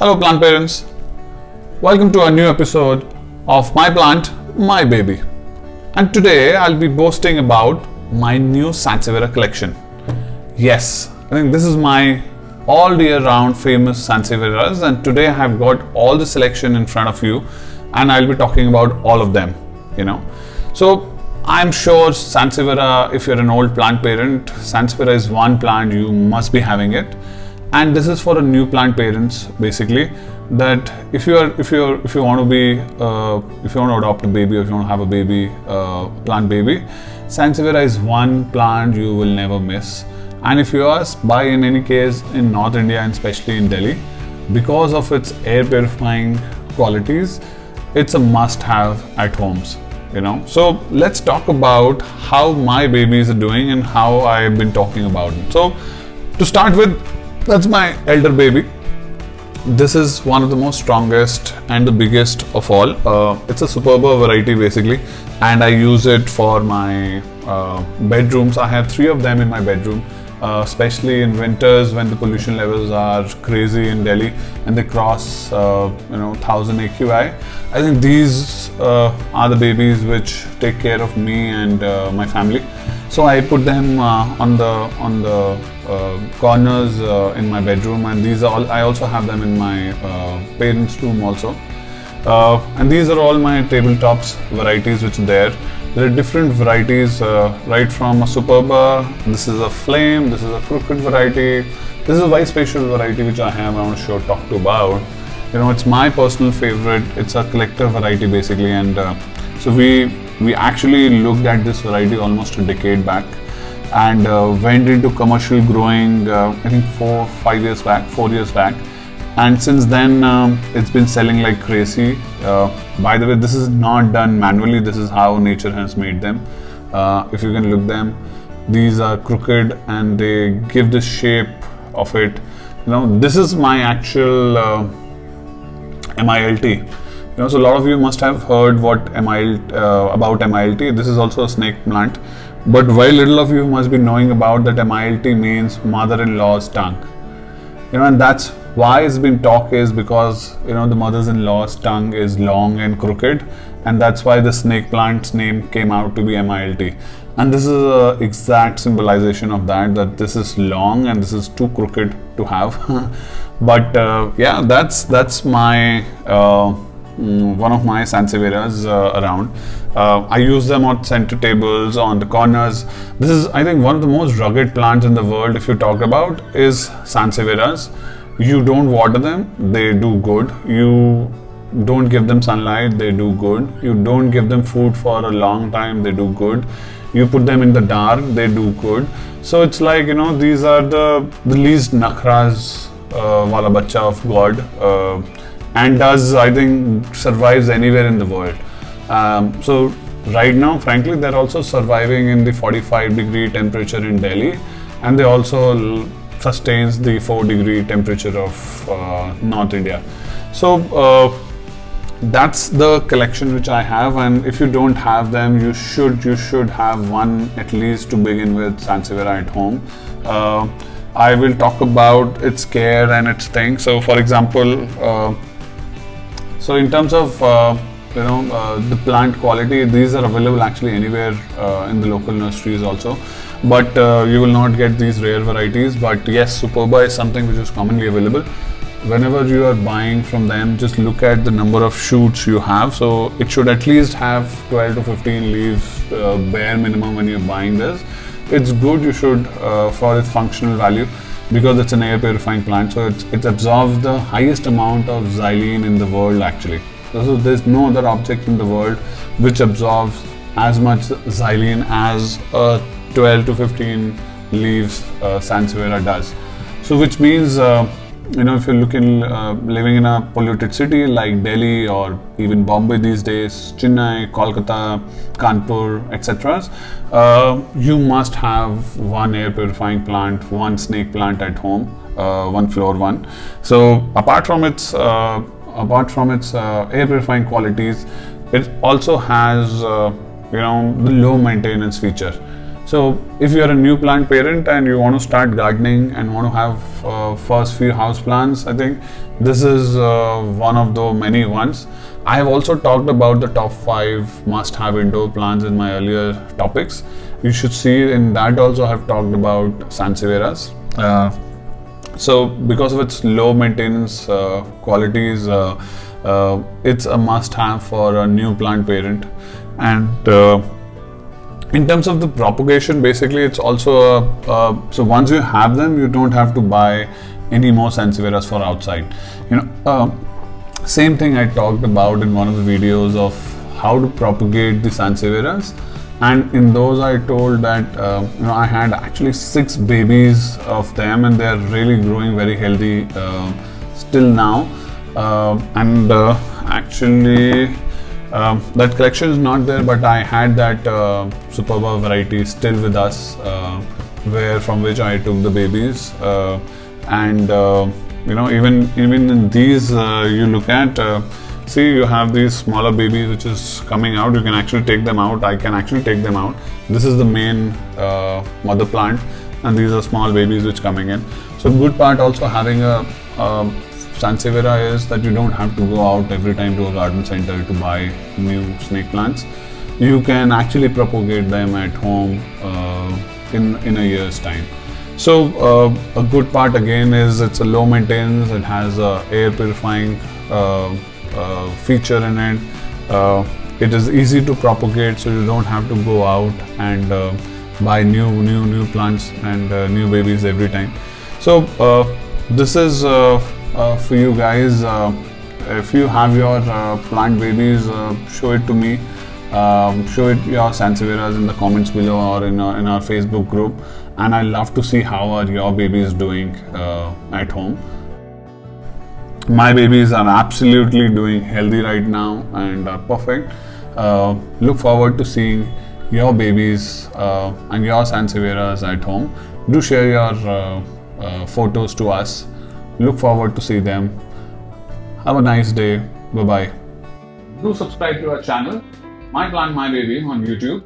Hello plant parents, welcome to a new episode of My Plant, My Baby. And today I'll be boasting about my new Sansevieria collection. Yes, I think this is my all year round famous Sansevierias, and today I have got all the selection in front of you and I'll be talking about all of them, So I'm sure Sansevieria, if you're an old plant parent, Sansevieria is one plant you must be having it. And this is for a new plant parents, basically, that if you want to adopt a baby, or if you want to have a baby, plant baby, Sansevieria is one plant you will never miss. And if you ask, buy in any case in North India and especially in Delhi, because of its air purifying qualities, it's a must have at homes. So let's talk about how my babies are doing and how I've been talking about it. So to start with, that's my elder baby. This is one of the most strongest and the biggest of all. It's a Superba variety basically, and I use it for my bedrooms. I have 3 of them in my bedroom, especially in winters when the pollution levels are crazy in Delhi and they cross 1000 AQI. I think these are the babies which take care of me and my family. So I put them on the corners in my bedroom, and these are all. I also have them in my parents' room also. And these are all my tabletops varieties which are there. There are different varieties, right from a Superba. This is a Flame. This is a Crooked variety. This is a Vice Spatial variety which I want to talk to about. It's my personal favorite. It's a collector variety basically, and so we actually looked at this variety almost a decade back and went into commercial growing I think 4 years back, and since then it's been selling like crazy. By the way, this is not done manually. This is how nature has made them. If you can look them, these are crooked and they give the shape of it. This is my actual MILT. So a lot of you must have heard what about MILT. This is also a snake plant, but very little of you must be knowing about that MILT means mother-in-law's tongue. And that's why it's been talked, is because the mother-in-law's tongue is long and crooked, and that's why the snake plant's name came out to be MILT. And this is an exact symbolization of that this is long and this is too crooked to have. But yeah, that's my one of my Sansevierias around. I use them on center tables, on the corners. This is, I think, one of the most rugged plants in the world. If you talk about is Sansevierias. You don't water them, they do good. You don't give them sunlight, they do good. You don't give them food for a long time, they do good. You put them in the dark, they do good. So it's like, these are the least nakhras wala bacha of God, and does, I think, survives anywhere in the world. So right now, frankly, they're also surviving in the 45-degree temperature in Delhi, and they also sustains the 4-degree temperature of North India. So that's the collection which I have, and if you don't have them, you should have one at least to begin with, Sansevieria at home. I will talk about its care and its thing. So for example, so in terms of the plant quality, these are available actually anywhere in the local nurseries also, but you will not get these rare varieties. But yes, Superba is something which is commonly available. Whenever you are buying from them, just look at the number of shoots you have. So it should at least have 12 to 15 leaves bare minimum when you're buying this. It's good, you should, for its functional value, because it's an air purifying plant, so it absorbs the highest amount of xylene in the world actually. So there's no other object in the world which absorbs as much xylene as 12 to 15 leaves Sansevieria does. So which means if you're living in a polluted city like Delhi or even Bombay these days, Chennai, Kolkata, Kanpur, etc., you must have one air purifying plant, one snake plant at home, one floor one. So apart from its air purifying qualities, it also has the low maintenance feature. So if you're a new plant parent and you want to start gardening and want to have first few house plants, I think this is one of the many ones. I have also talked about the top 5 must-have indoor plants in my earlier topics. You should see in that also I have talked about Sansevieras. So because of its low maintenance qualities, it's a must-have for a new plant parent. And in terms of the propagation, basically it's also so once you have them, you don't have to buy any more Sansevieras for outside. Same thing I talked about in one of the videos of how to propagate the Sansevieras, and in those I told that I had actually 6 babies of them, and they are really growing very healthy still now. Actually that collection is not there, but I had that Superba variety still with us, from which I took the babies, even in these you look at, see, you have these smaller babies which is coming out. You can actually take them out. I can actually take them out. This is the main mother plant, and these are small babies which coming in. So good part also having a Sansevieria is that you don't have to go out every time to a garden center to buy new snake plants. You can actually propagate them at home in a year's time. So a good part again is it's a low maintenance. It has a air purifying feature in it. It is easy to propagate, so you don't have to go out and buy new plants and new babies every time. So this is for you guys. If you have your plant babies, show it to me. Show it your Sansevieras in the comments below or in our Facebook group, and I love to see how are your babies doing at home. My babies are absolutely doing healthy right now and are perfect. Look forward to seeing your babies and your Sansevieras at home. Do share your photos to us. Look forward to see them. Have a nice day. Bye bye. Do subscribe to our channel, My Plant My Baby, on YouTube.